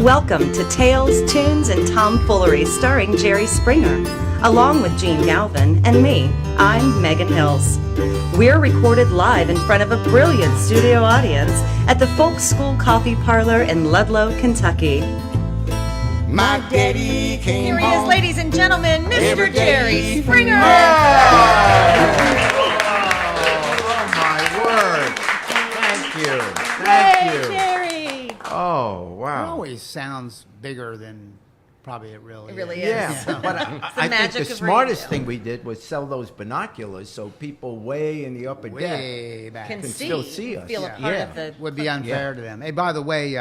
Welcome to Tales, Tunes, and Tomfoolery starring Jerry Springer, along with Gene Galvin and me. I'm Megan Hils. We're recorded live in front of a brilliant studio audience at the Folk School Coffee Parlor in Ludlow, Kentucky. My daddy came Here he home. is, ladies and gentlemen, Mr. Jerry Springer. Oh, my word. Thank you. Thank you. Jerry. Oh, It wow. always sounds bigger than probably it really is. It really is. Yeah, but I think magic the of smartest radio. thing we did was sell those binoculars so people way in the upper deck Way back. Can still see us. feel a part of the... Would be unfair to them. Hey, by the way,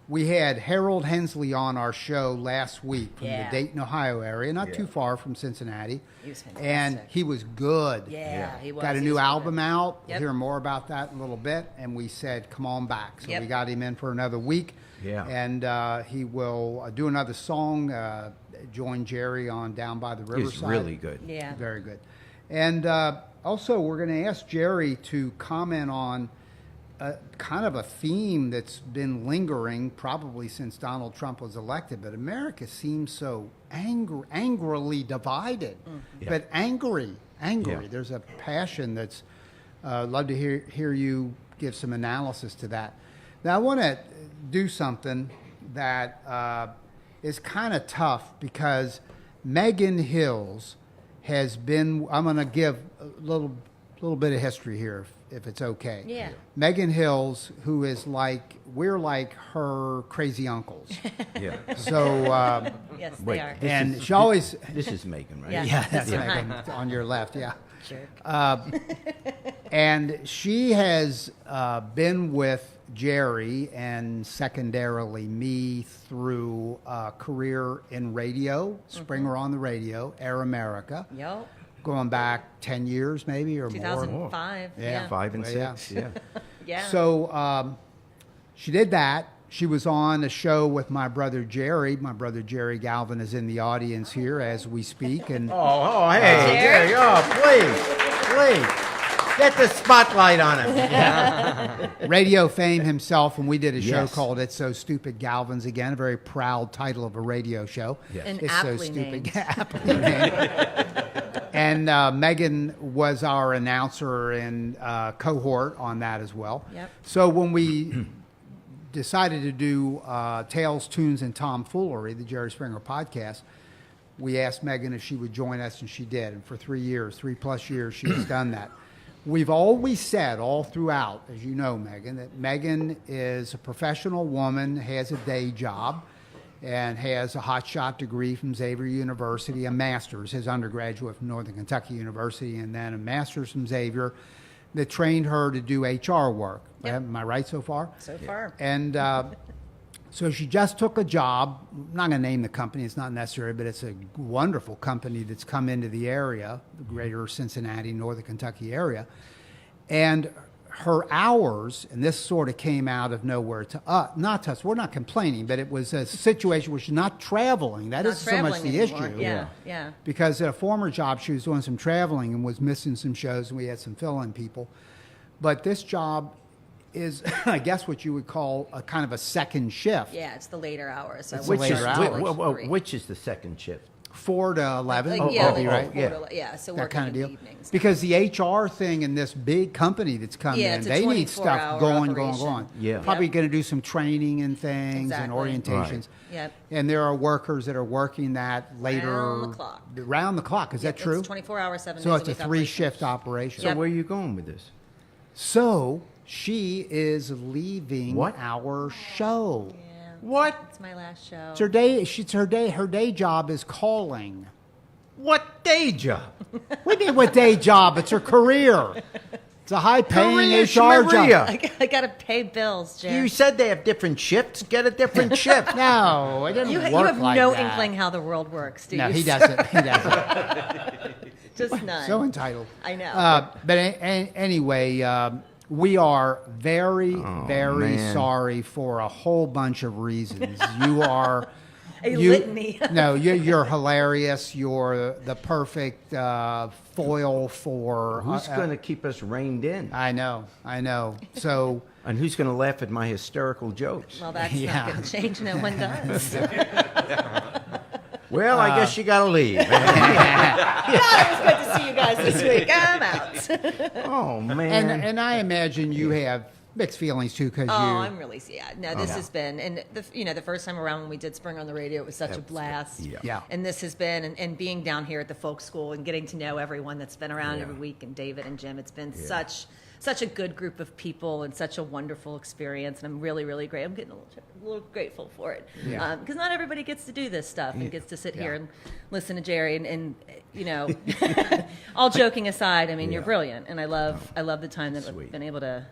we had Harold Hensley on our show last week from Yeah. the Dayton, Ohio area, not Yeah. too far from Cincinnati. He was fantastic. And he was good. Yeah, he was. Got a He new was album good. out. Yep. We'll hear more about that in a little bit. And we said, come on back. So Yep. we got him in for another week. Yeah. And he will do another song, join Jerry on Down by the Riverside. It's really good. Yeah. Very good. And also, we're going to ask Jerry to comment on kind of a theme that's been lingering probably since Donald Trump was elected, but America seems so angrily divided, Yeah. but angry. Yeah. There's a passion that's, love to hear you give some analysis to that. Now, I want to do something that is kind of tough because Megan Hils has been, I'm going to give a little bit of history here if it's okay. Yeah. Megan Hils, who is like, we're like her crazy uncles. Yeah. So, Yes, Wait, they are. this and is- she always, This is Megan, right? Yeah. yeah, that's This is Megan mine. on your left, yeah. Jerk. And she has been with Jerry and secondarily me through a career in radio, Springer on the Radio, Air America, Yep. going back 10 years maybe or more. 2005. Yeah. Yeah. 5 and Well, yeah. 6, yeah. Yeah. So she did that. She was on a show with my brother Jerry. My brother Jerry Galvin is in the audience here as we speak. And Hey, Jerry? Jerry, please. Get the spotlight on him. radio fame himself, and we did a show Yes. called It's So Stupid Galvin's Again, a very proud title of a radio show. Yes. And It's aptly So Stupid. named. Aptly named. And Megan was our announcer and cohort on that as well. Yep. So when we decided to do Tales, Tunes, and Tomfoolery, the Jerry Springer podcast, we asked Megan if she would join us, and she did. And for 3+ years, she has done that. We've always said all throughout, as you know, Megan, that Megan is a professional woman, has a day job, and has a hotshot degree from Xavier University, a master's, his undergraduate from Northern Kentucky University, and then a master's from Xavier that trained her to do HR work. Yep. Am I right so far? So far. And so she just took a job. I'm not going to name the company. It's not necessary, but it's a wonderful company that's come into the area, the greater Cincinnati, Northern Kentucky area. And her hours, and this sort of came out of nowhere to us, not to us, we're not complaining, but it was a situation where she's not traveling. That Not isn't so much traveling the anymore. issue. Yeah. Because at a former job, she was doing some traveling and was missing some shows, and we had some fill-in people. But this job is, I guess, what you would call a kind of a second shift. Yeah, it's the later hours. So It's I the work later from hours. 4 to 3. Which is the second shift? 4 to 11, Like, yeah, would be like right? 4 Yeah. to, yeah, so That working kind of in deal. the evenings. Because the HR thing in this big company that's come Yeah, in, it's a they need stuff 24-hour going. operation. Yeah. Probably Yep. going to do some training and things Exactly. and orientations. Right. Yep. And there are workers that are working that later. Round the clock. Round the clock. Is that true? It's 24 hours, 7 So days it's a week 3-shift operation. So Yep. where are you going with this? So she is leaving What? our show. Yeah, What? it's my last show. It's her day. Her day job is calling. What day job? What do you mean what day job? It's her career. It's a high-paying Career HR schmaria. job. I got to pay bills, Jen. You said they have different shifts. Get a different shift. No, it doesn't You work have like no that. inkling how the world works, do No, you? he doesn't. He doesn't. Just none. So entitled. I know. But anyway, we are very man. sorry for a whole bunch of reasons. You are litany. No, you're hilarious. You're the perfect foil for. Who's going to keep us reined in? I know. So. And who's going to laugh at my hysterical jokes? Well, that's not going to change. No one does. Well, I guess you got to leave. God, it was good to see you guys this week. I'm out. Oh, man. And I imagine you have mixed feelings too, because I'm really No, this has been, and the first time around when we did Spring on the Radio, it was such a blast. Yeah. And this has been, and being down here at the folk school and getting to know everyone that's been around every week, and David and Jim, it's been such a good group of people and such a wonderful experience, and I'm really, really great. I'm getting a little grateful for it, because not everybody gets to do this stuff and gets to sit here and listen to Jerry. And all joking aside, I mean, you're brilliant, and I love the time that I've been able to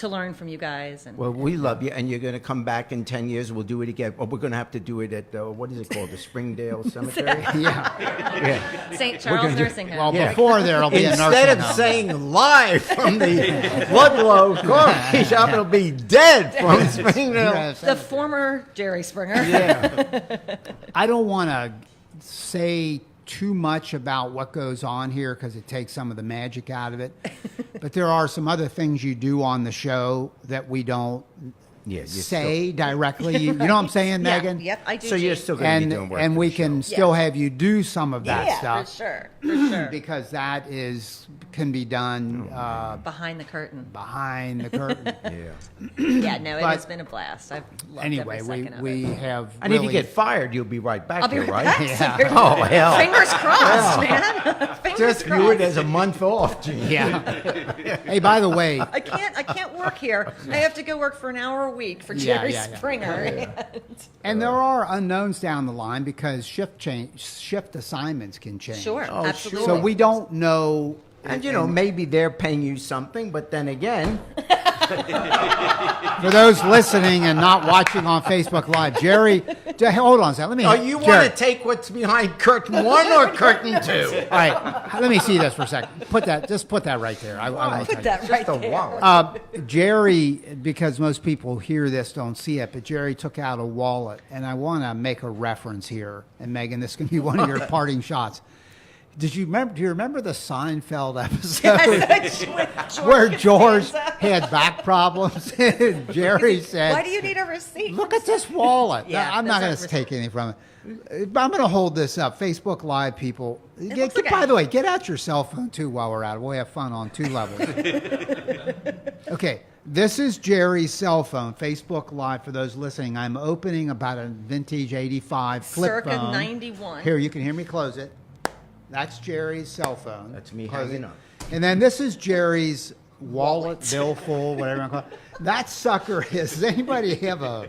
learn from you guys. And well, we love you, and you're going to come back in 10 years. We'll do it again. Or we're going to have to do it at, what is it called, the Springdale Cemetery? yeah. St. Charles Nursing Home. Well, before there'll be a nursing Instead of home. saying live from the Ludlow coffee shop, it'll be dead from Springdale. The former Jerry Springer. Yeah. I don't want to say too much about what goes on here because it takes some of the magic out of it. But there are some other things you do on the show that we don't say directly. You know what I'm saying, Megan? Yep, I do. So you're still going to be doing work and for we the can show. still have you do some of that stuff. for sure. Because that can be done Behind the curtain. behind the curtain. Yeah, no, it But has been a blast. I've loved Anyway, every second of we it. have And if really, you get fired, you'll be right back I'll be here, right right? back. Yeah. Oh, hell. Fingers crossed, man. Fingers Just crossed. view it as a month off, Gene. Yeah. Hey, by the way, I can't work here. I have to go work for an hour a week for Jerry Springer. and there are unknowns down the line because shift assignments can change. Sure, Oh, absolutely. So we don't know. And, maybe they're paying you something, but then again, For those listening and not watching on Facebook Live, Jerry, hold on a second. Let me. you Jerry, want to take what's behind curtain 1 or curtain 2? all right, let me see this for a second. Just put that right there. I won't Put tell you. that right Just a there. wallet. Jerry, because most people hear this don't see it, but Jerry took out a wallet, and I want to make a reference here. And Megan, this can be one of your parting shots. Do you remember the Seinfeld episode where George had back problems? And Jerry said, Why do you need a receipt? "Look at this wallet." Yeah, I'm not going that's to not take anything from it. I'm going to hold this up. Facebook Live people. looks like By the way, get out your cell phone too while we're at it. We'll have fun on 2 levels. Okay, this is Jerry's cell phone. Facebook Live for those listening. I'm opening about a vintage '85 flip Circa phone. 91. Here, you can hear me close it. That's Jerry's cell phone. That's me Close hanging it. up. And then this is Jerry's wallet, billfold, whatever you want to call it. That sucker is. Does anybody have a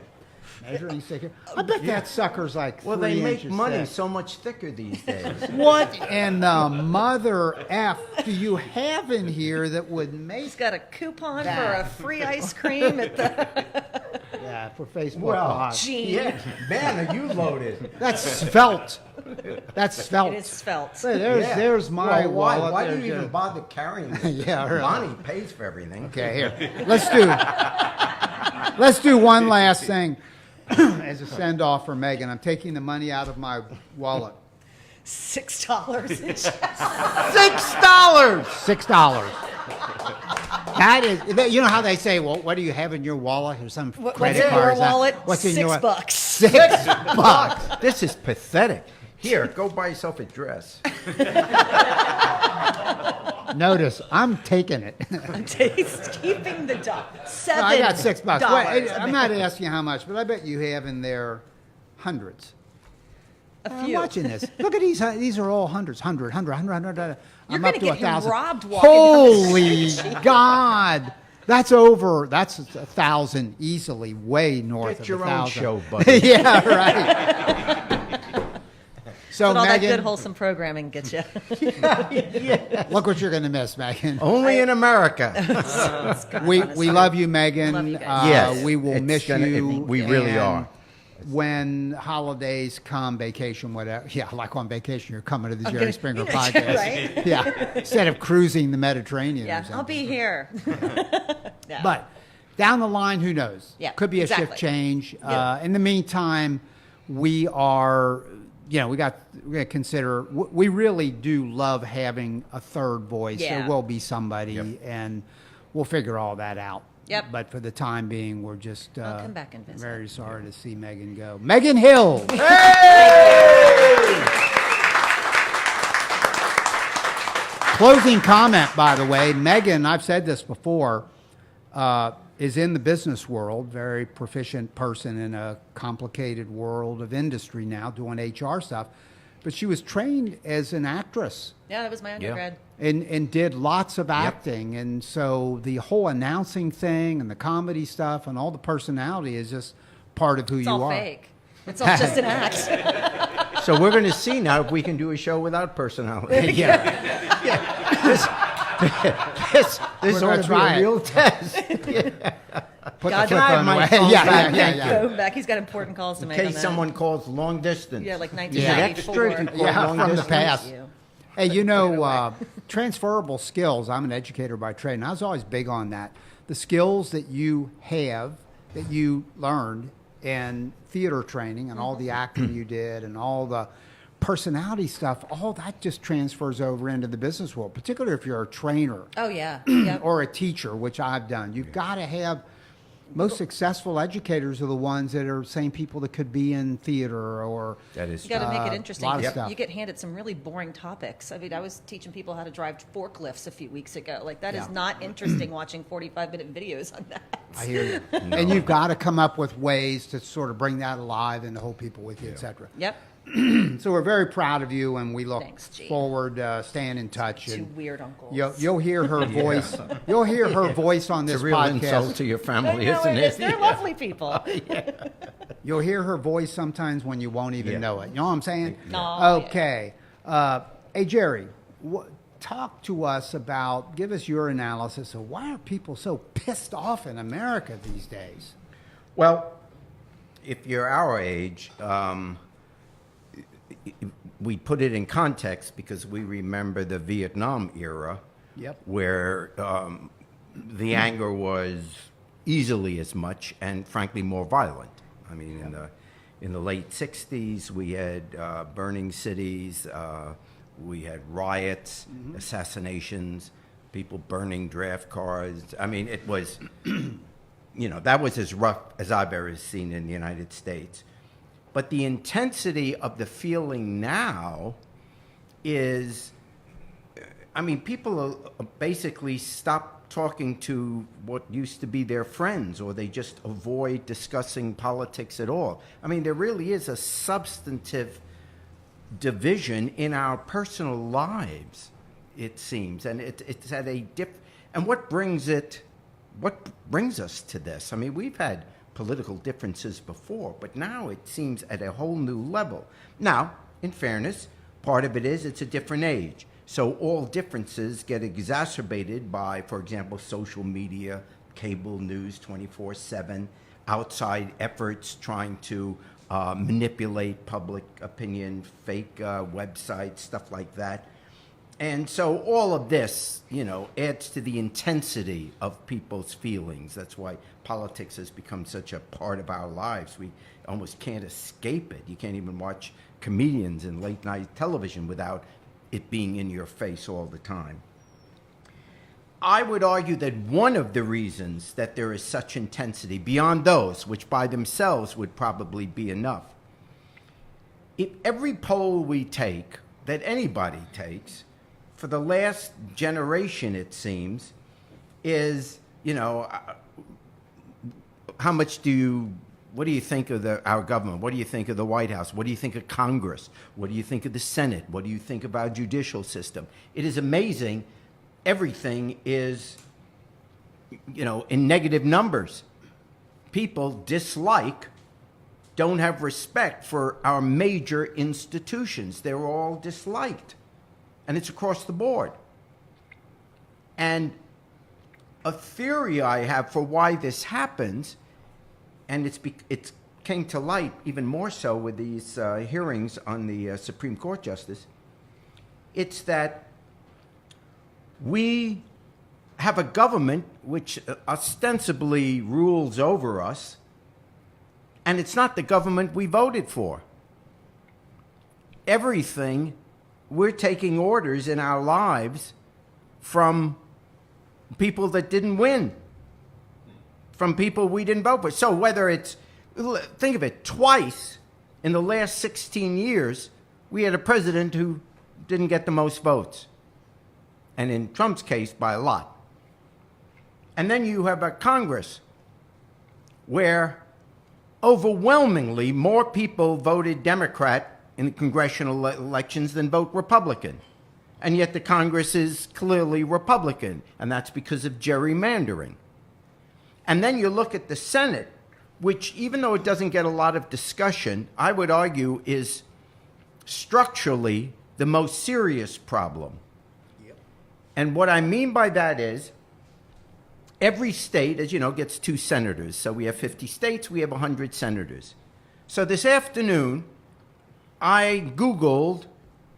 measuring stick here? I bet that sucker's like 3 Well, they make inches money thick. so much thicker these days. What in the mother F do you have in here that would make He's got a coupon for a free ice cream at the for Facebook Well, Live? Gene. Yeah, man, are you loaded? That's svelte. That's svelte. It is felt. Hey, there's my Well, why? wallet. Why do There's you even your- bother carrying it? Yeah, right. Bonnie pays for everything. Okay, here. Let's do one last thing as a send off for Megan. I'm taking the money out of my wallet. $6. $6. $6. That is, you know how they say, well, what do you have in your wallet or some What's credit in card? your Is that- wallet? What's in your $6. $6. This is pathetic. Here, go buy yourself a dress. Notice, I'm taking it. He's keeping the dollar. $7. I got $6. Wait, I I'm mean, not asking how much, but I bet you have in there hundreds. I'm few. watching this. Look at these. These are all hundreds. 100. You're I'm gonna up to get him 1,000. robbed walking down the Holy God. That's 1,000 easily, way north Get of your own 1,000. show, buddy. Yeah, right. So, But all that Megan, good wholesome programming gets you. look what you're going to miss, Megan. Only in America. We love you, Megan. Love you guys. Yes, we will it's miss gonna- you. we really and are. When holidays come, vacation, whatever. Yeah, like on vacation, you're coming to the Jerry gonna- Springer you know, podcast. right? Yeah, instead of cruising the Mediterranean. Or Yeah, something. I'll be here. Yeah. But down the line, who knows? Yeah, Could be a shift exactly. change. In the meantime, we are, we got to consider, we really do love having a third voice. Yeah. There will be somebody, Yep. and we'll figure all that out. Yep. But for the time being, we're just I'll come back and visit. very sorry to see Megan go. Megan Hill. Closing comment, by the way. Megan, I've said this before, is in the business world, very proficient person in a complicated world of industry now, doing HR stuff. But she was trained as an actress. Yeah, that was my undergrad. And did lots of acting. And so the whole announcing thing and the comedy stuff and all the personality is just part of who It's you all are. fake. It's all just an act. So we're going to see now if we can do a show without personality. This We're ought gonna to be try a it. real test. Put God, the flip I phone might away. phone back. Go back. He's got important calls to In make on case that. someone calls long distance. Yeah, like Is it extra 1994. if you call Yeah, long from the distance? past. You. Hey, transferable skills. I'm an educator by trade, and I was always big on that. The skills that you have, that you learned in theater training and all the acting you did and all the personality stuff, all that just transfers over into the business world, particularly if you're a trainer Oh, yeah. Yep. or a teacher, which I've done. You've got to have, most successful educators are the ones that are the same people that could be in theater or That is You got to make it lot interesting. of 'cause stuff. You get handed some really boring topics. I mean, I was teaching people how to drive forklifts a few weeks ago. Like, that is Yeah. not interesting watching 45-minute videos on that. I hear you. And you've got to come up with ways to sort of bring that alive and to hold people with you, et cetera. Yep. So we're very proud of you, and we look Thanks, Gene. forward staying in touch. Two And weird uncles. you'll hear her voice. You'll hear her voice on It's this a real podcast. insult to your I family, know isn't it is. it? They're lovely people. You'll hear her voice sometimes when you won't even Yeah. know it. You know what I'm saying? No, Okay. Hey, Jerry, talk to us about, give us your analysis of why are people so pissed off in America these days? Well, if you're our age, we put it in context because we remember the Vietnam era, Yep. where the anger was easily as much and frankly more violent. I mean, in the late '60s, we had burning cities, we had riots, assassinations, people burning draft cards. I mean, it was, that was as rough as I've ever seen in the United States. But the intensity of the feeling now is, people basically stop talking to what used to be their friends, or they just avoid discussing politics at all. I mean, there really is a substantive division in our personal lives, it seems, and it's at a and what brings us to this? I mean, we've had political differences before, but now it seems at a whole new level. Now, in fairness, part of it is it's a different age. So all differences get exacerbated by, for example, social media, cable news 24/7, outside efforts trying to manipulate public opinion, fake websites, stuff like that. And so all of this, adds to the intensity of people's feelings. That's why politics has become such a part of our lives. We almost can't escape it. You can't even watch comedians in late night television without it being in your face all the time. I would argue that one of the reasons that there is such intensity, beyond those, which by themselves would probably be enough, if every poll we take, that anybody takes, for the last generation, it seems, is, how much what do you think of our government? What do you think of the White House? What do you think of Congress? What do you think of the Senate? What do you think of our judicial system? It is amazing. Everything is, in negative numbers. People dislike, don't have respect for our major institutions. They're all disliked. And it's across the board. And a theory I have for why this happens, and it's came to light even more so with these hearings on the Supreme Court justice, it's that we have a government which ostensibly rules over us, And it's not the government we voted for. Everything, we're taking orders in our lives from people that didn't win, from people we didn't vote for. So whether it's, think of it, twice in the last 16 years, we had a president who didn't get the most votes. And in Trump's case, by a lot. And then you have a Congress where overwhelmingly more people voted Democrat in the congressional elections than vote Republican. And yet the Congress is clearly Republican, and that's because of gerrymandering. And then you look at the Senate, which, even though it doesn't get a lot of discussion, I would argue is structurally the most serious problem. Yep. And what I mean by that is every state, as you know, gets 2 senators. So we have 50 states, we have 100 senators. So this afternoon, I Googled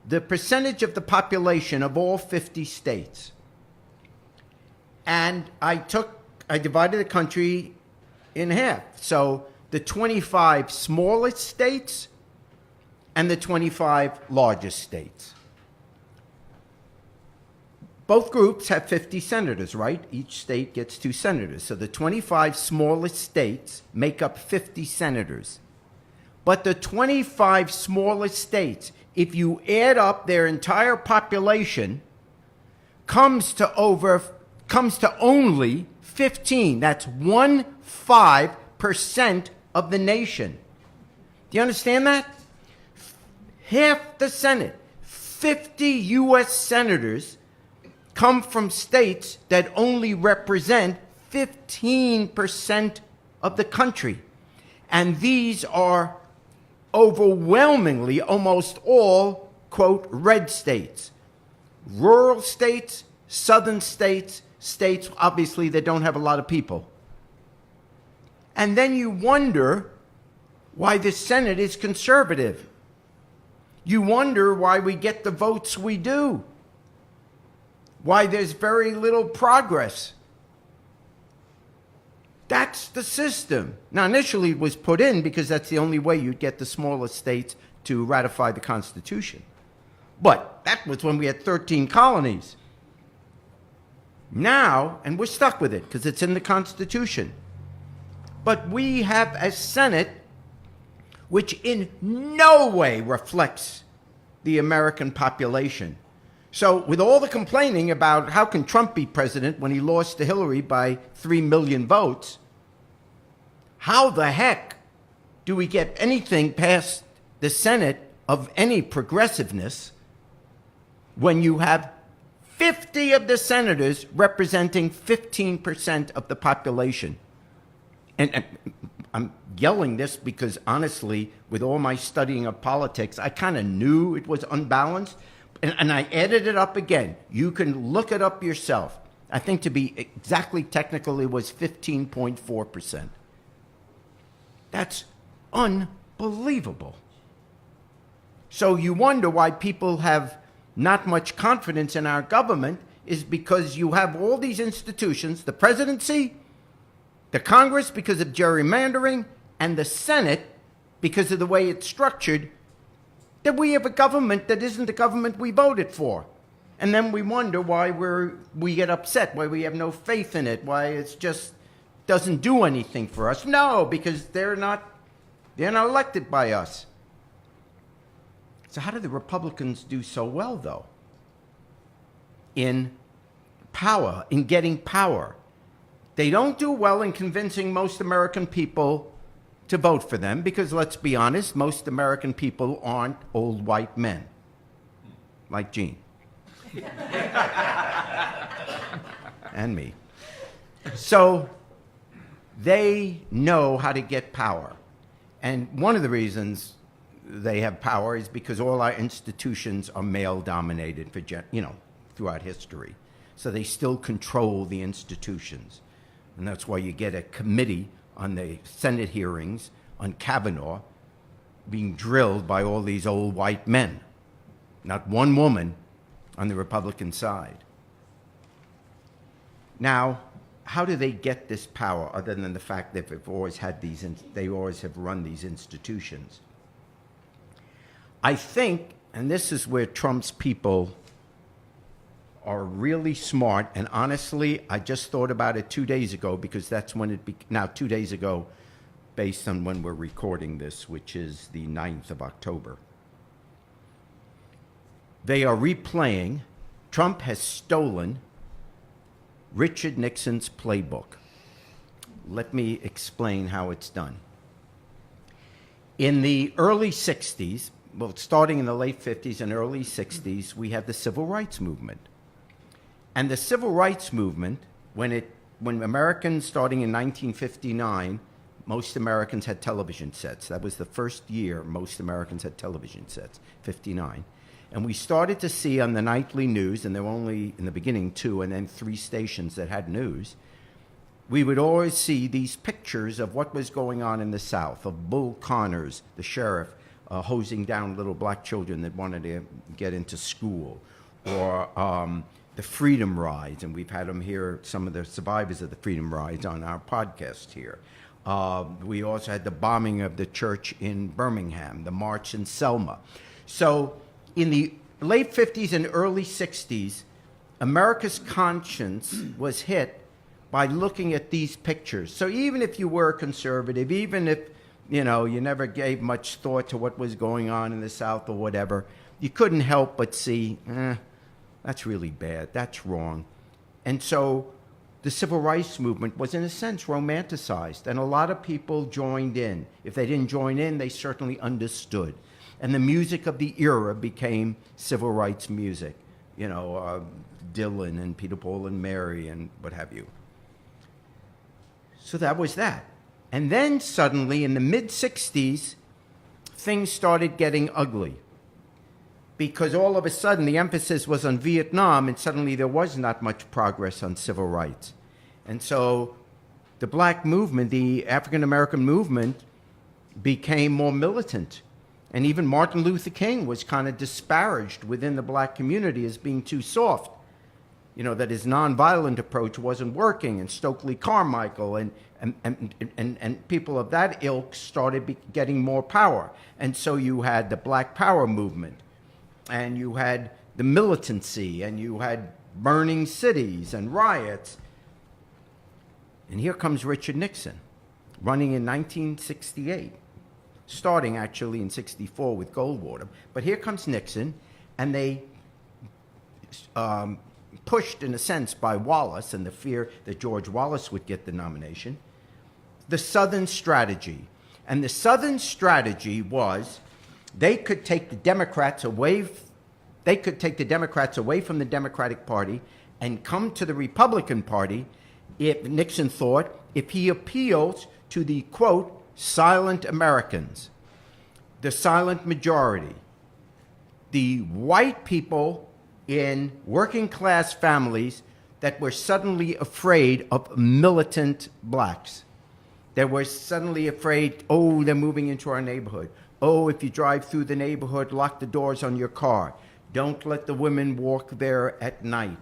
the percentage of the population of all 50 states. And I divided the country in half. So the 25 smallest states and the 25 largest states. Both groups have 50 senators, right? Each state gets 2 senators. So the 25 smallest states make up 50 senators. But the 25 smallest states, if you add up their entire population, comes to only 15. That's 1/5% of the nation. Do you understand that? Half the Senate, 50 U.S. senators, come from states that only represent 15% of the country. And these are overwhelmingly, almost all, quote, red states. Rural states, southern states, states, obviously, that don't have a lot of people. And then you wonder why the Senate is conservative. You wonder why we get the votes we do. Why there's very little progress. That's the system. Now, initially it was put in because that's the only way you'd get the smallest states to ratify the Constitution. But that was when we had 13 colonies. Now, and we're stuck with it because it's in the Constitution, but we have a Senate which in no way reflects the American population. So with all the complaining about how can Trump be president when he lost to Hillary by 3 million votes, how the heck do we get anything past the Senate of any progressiveness when you have 50 of the senators representing 15% of the population? And I'm yelling this because, honestly, with all my studying of politics, I kind of knew it was unbalanced, and I added it up again. You can look it up yourself. I think to be exactly technical, it was 15.4%. That's unbelievable. So you wonder why people have not much confidence in our government is because you have all these institutions, the presidency, the Congress because of gerrymandering, and the Senate because of the way it's structured, that we have a government that isn't the government we voted for. And then we wonder why we get upset, why we have no faith in it, why it just doesn't do anything for us. No, because they're not elected by us. So how do the Republicans do so well, though? In power, in getting power. They don't do well in convincing most American people to vote for them because, let's be honest, most American people aren't old white men like Gene and me. So they know how to get power. And one of the reasons they have power is because all our institutions are male-dominated throughout history. So they still control the institutions. And that's why you get a committee on the Senate hearings on Kavanaugh being drilled by all these old white men. Not one woman on the Republican side. Now, how do they get this power other than the fact that they've always had they always have run these institutions? I think, and this is where Trump's people are really smart, and honestly, I just thought about it 2 days ago because that's when now 2 days ago, based on when we're recording this, which is the 9th of October. They are replaying, Trump has stolen Richard Nixon's playbook. Let me explain how it's done. In the early 60s, well, starting in the late 50s and early 60s, we had the Civil Rights Movement. And the Civil Rights Movement, when Americans, starting in 1959, most Americans had television sets. That was the first year most Americans had television sets, 59. And we started to see on the nightly news, and there were only, in the beginning, 2 and then 3 stations that had news, we would always see these pictures of what was going on in the South, of Bull Connors, the sheriff, hosing down little black children that wanted to get into school, or the Freedom Rides, and we've had them here, some of the survivors of the Freedom Rides on our podcast here. We also had the bombing of the church in Birmingham, the march in Selma. So in the late 50s and early 60s, America's conscience was hit by looking at these pictures. So even if you were conservative, even if you never gave much thought to what was going on in the South or whatever, you couldn't help but see, that's really bad, that's wrong. And so the Civil Rights Movement was, in a sense, romanticized, and a lot of people joined in. If they didn't join in, they certainly understood. And the music of the era became civil rights music, Dylan and Peter, Paul and Mary and what have you. So that was that. And then suddenly, in the mid-60s, things started getting ugly. Because all of a sudden, the emphasis was on Vietnam, and suddenly there was not much progress on civil rights. And so the black movement, the African-American movement, became more militant. And even Martin Luther King was kind of disparaged within the black community as being too soft. That his nonviolent approach wasn't working, and Stokely Carmichael and people of that ilk started getting more power. And so you had the Black Power movement, and you had the militancy, and you had burning cities and riots. And here comes Richard Nixon, running in 1968, starting actually in 64 with Goldwater. But here comes Nixon, and they pushed, in a sense, by Wallace and the fear that George Wallace would get the nomination, the Southern strategy. And the Southern strategy was they could take the Democrats away from the Democratic Party and come to the Republican Party, if Nixon thought, if he appeals to the, quote, silent Americans, the silent majority, the white people in working class families that were suddenly afraid of militant blacks. They were suddenly afraid, they're moving into our neighborhood. If you drive through the neighborhood, lock the doors on your car. Don't let the women walk there at night.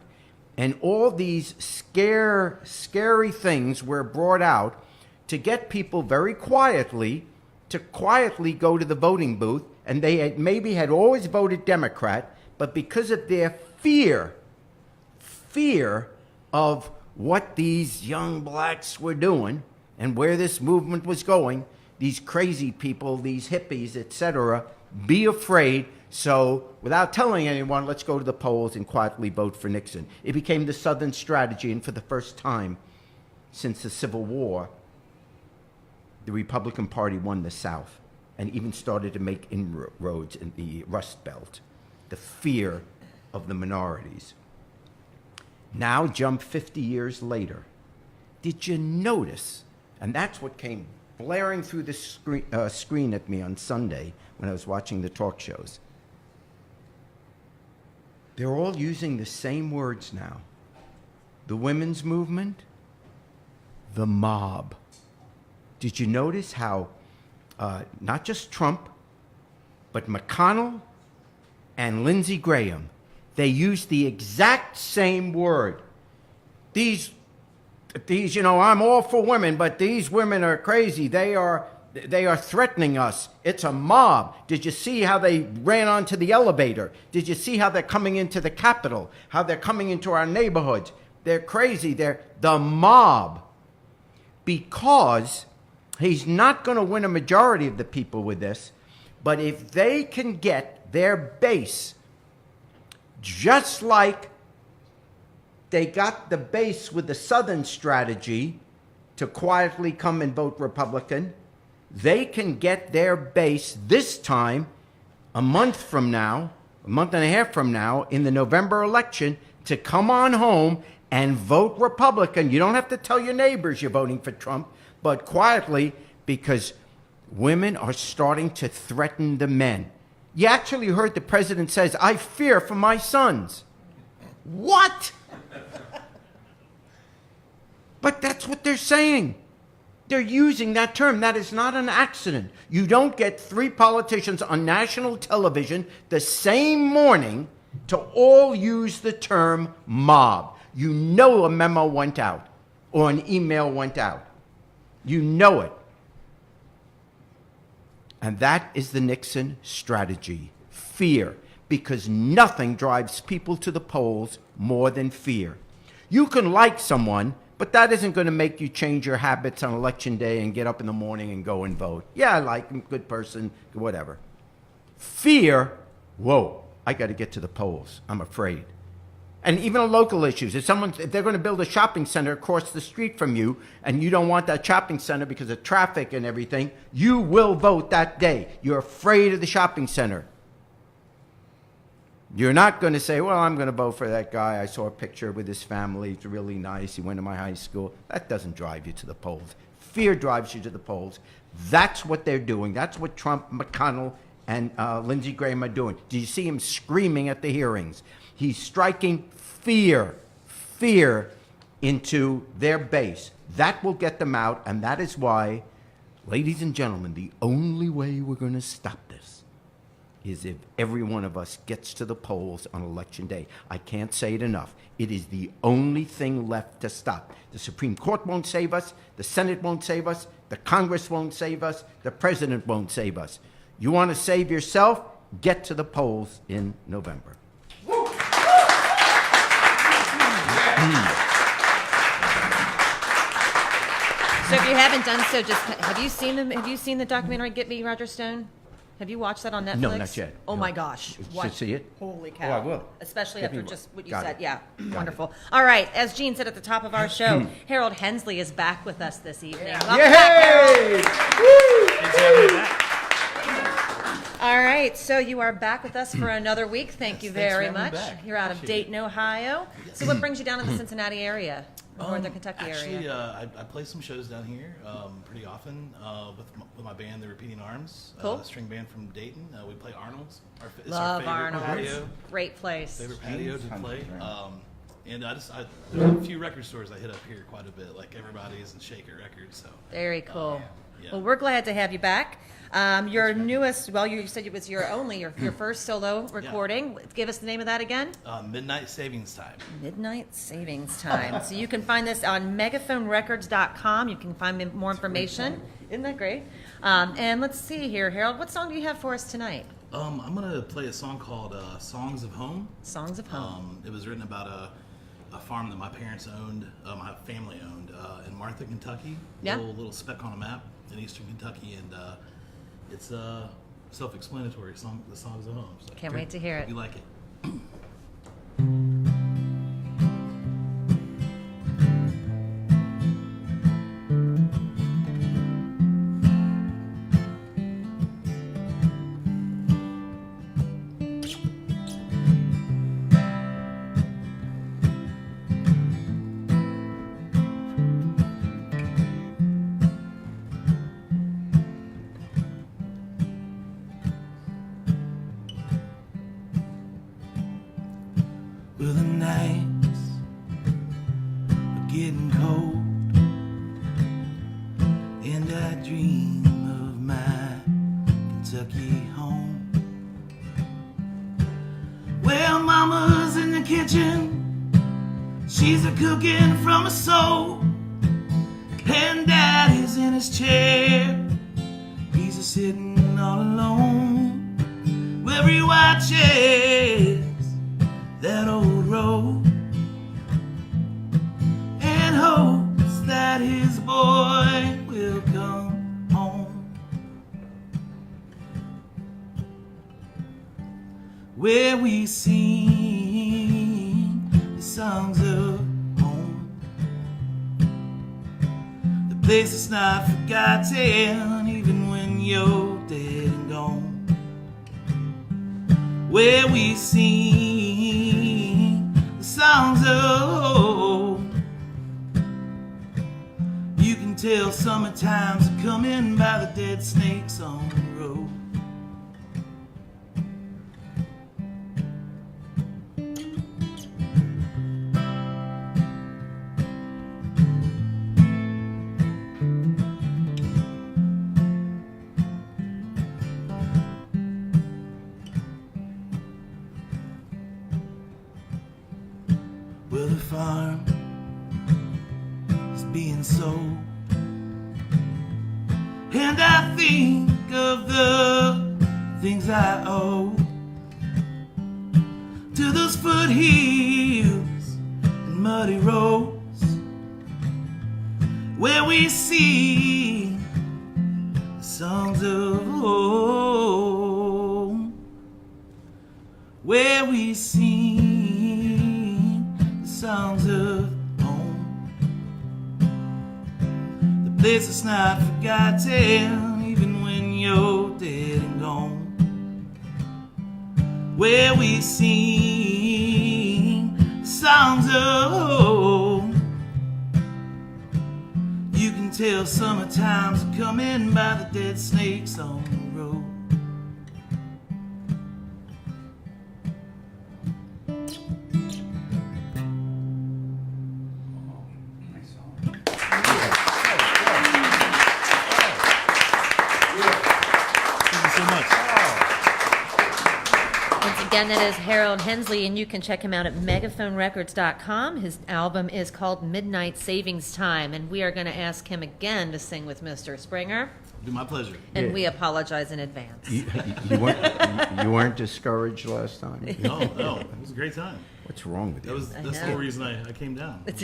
And all these scary things were brought out to get people very quietly to go to the voting booth. And they maybe had always voted Democrat, but because of their fear of what these young blacks were doing and where this movement was going, these crazy people, these hippies, etc., be afraid. So without telling anyone, let's go to the polls and quietly vote for Nixon. It became the Southern strategy, and for the first time since the Civil War, the Republican Party won the South and even started to make inroads in the Rust Belt, the fear of the minorities. Now jump 50 years later. Did you notice, and that's what came blaring through the screen at me on Sunday when I was watching the talk shows. They're all using the same words now. The women's movement, the mob. Did you notice how not just Trump, but McConnell and Lindsey Graham, they used the exact same word. These these, I'm all for women, but these women are crazy. They are threatening us. It's a mob. Did you see how they ran onto the elevator? Did you see how they're coming into the Capitol? How they're coming into our neighborhoods? They're crazy. They're the mob. Because he's not going to win a majority of the people with this, but if they can get their base, just like they got the base with the Southern strategy to quietly come and vote Republican, they can get their base this time, a month and a half from now, in the November election, to come on home and vote Republican. You don't have to tell your neighbors you're voting for Trump, but quietly, because women are starting to threaten the men. You actually heard the president says, "I fear for my sons." What? But that's what they're saying. They're using that term. That is not an accident. You don't get 3 politicians on national television the same morning to all use the term mob. You know a memo went out or an email went out. You know it. And that is the Nixon strategy. Fear. Because nothing drives people to the polls more than fear. You can like someone, but that isn't going to make you change your habits on election day and get up in the morning and go and vote. Yeah, I like him, good person, whatever. Fear, whoa, I got to get to the polls. I'm afraid. And even on local issues, if they're going to build a shopping center across the street from you and you don't want that shopping center because of traffic and everything, you will vote that day. You're afraid of the shopping center. You're not going to say, well, I'm going to vote for that guy. I saw a picture with his family. It's really nice. He went to my high school. That doesn't drive you to the polls. Fear drives you to the polls. That's what they're doing. That's what Trump, McConnell, and Lindsey Graham are doing. Do you see him screaming at the hearings? He's striking fear into their base. That will get them out, and that is why, ladies and gentlemen, the only way we're going to stop this is if every one of us gets to the polls on Election Day. I can't say it enough. It is the only thing left to stop. The Supreme Court won't save us. The Senate won't save us. The Congress won't save us. The President won't save us. You want to save yourself? Get to the polls in November. So if you haven't done so, just have you seen the documentary Get Me, Roger Stone? Have you watched that on Netflix? No, not yet. Oh No. my gosh. Should see it? Holy cow. Oh, I will. Especially Get me after one. just what you Got said. it. Yeah, Got wonderful. All right, as Gene said at the top of our show, Harold Hensley is back with us this evening. Welcome back, Harold. Thanks for having me back. All right, so you are back with us for another week. Thank you Thanks for very having me much. back. You're out of Appreciate Dayton, Ohio. So what brings you down to the Cincinnati area, northern Kentucky Actually, area? I play some shows down here pretty often with my band, the Repeating Arms, Cool. a string band from Dayton. We play Arnold's. It's Love our favorite Arnold's. patio. Great place. Favorite patio to play. And there's a few record stores I hit up here quite a bit, like Everybody's and Shaker Records. So Very cool. yeah. Well, we're glad to have you back. Your newest, well, you said it was your first solo recording. Give us the name of that again. Midnight Savings Time. Midnight Savings Time. So you can find this on megaphonerecords.com. You can find more information. Isn't that great? And let's see here, Harold. What song do you have for us tonight? I'm gonna play a song called "Songs of Home." Songs of Home. It was written about a farm that my parents owned, my family owned, in Martha, Kentucky. Yeah. Little speck on a map in eastern Kentucky, and it's self-explanatory. The Songs of Home. So Can't wait to hear it. You like it? Well, the nights are getting cold, and I dream of my Kentucky home. Well, Mama's in the kitchen, she's a cooking from her soul. his chair, he's a sitting all alone, where he watches that old road and hopes that his boy will come home, where we sing the songs of home, the place that's not forgotten even when you're dead and gone, where we sing the songs of home. You can tell summertime's coming by the dead snakes on the road. Well, the farm is being sold, and I think of the things I owe to those foothills and muddy roads, where we sing the songs of home, where we sing songs of home, the place that's not forgotten even when you're dead and gone, where we sing songs of home. You can tell summertime's coming by the dead snakes on the road. Again, that is Harold Hensley, and you can check him out at megaphonerecords.com. His album is called Midnight Savings Time, and we are going to ask him again to sing with Mr. Springer. It'd be my pleasure. And we apologize in advance. You weren't discouraged last time? No, it was a great time. What's wrong with you? That's the whole reason I came down. It's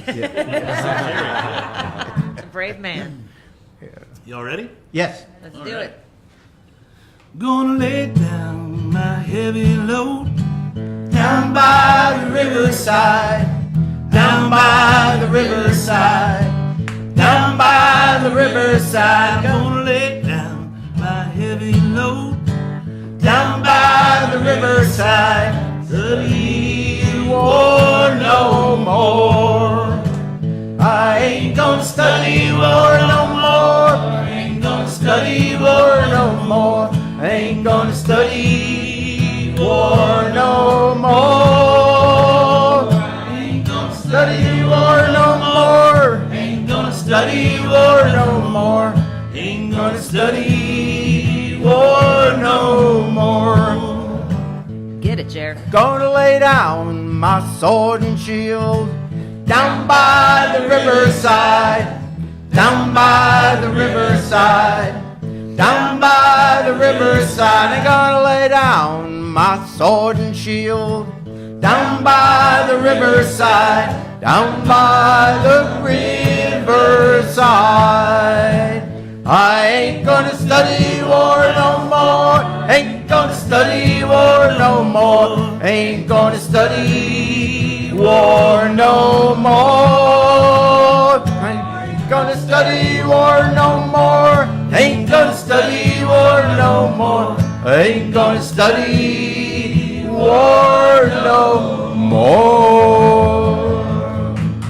a brave man. Y'all ready? Yes. Let's All do right. it. Gonna lay down my heavy load down by the riverside, down by the riverside, down by the riverside. Gonna lay down my heavy load down by the riverside. Study war no more. I ain't gonna study war no more. I ain't gonna study war no more. I ain't gonna study war no more. Ain't gonna study war no more. Ain't gonna study war no more. Ain't gonna study war no more. Get it, Jer. Gonna lay down my sword and shield down by the riverside, down by the riverside, down by the riverside. I'm gonna lay down my sword and shield down by the riverside, down by the riverside. I ain't gonna study war no more. Ain't gonna study war no more. Ain't gonna study war no more. Ain't gonna study war no more. Ain't gonna study war no more. Ain't gonna study war no more.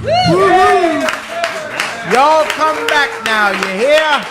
Woo-hoo. Y'all come back now, you hear?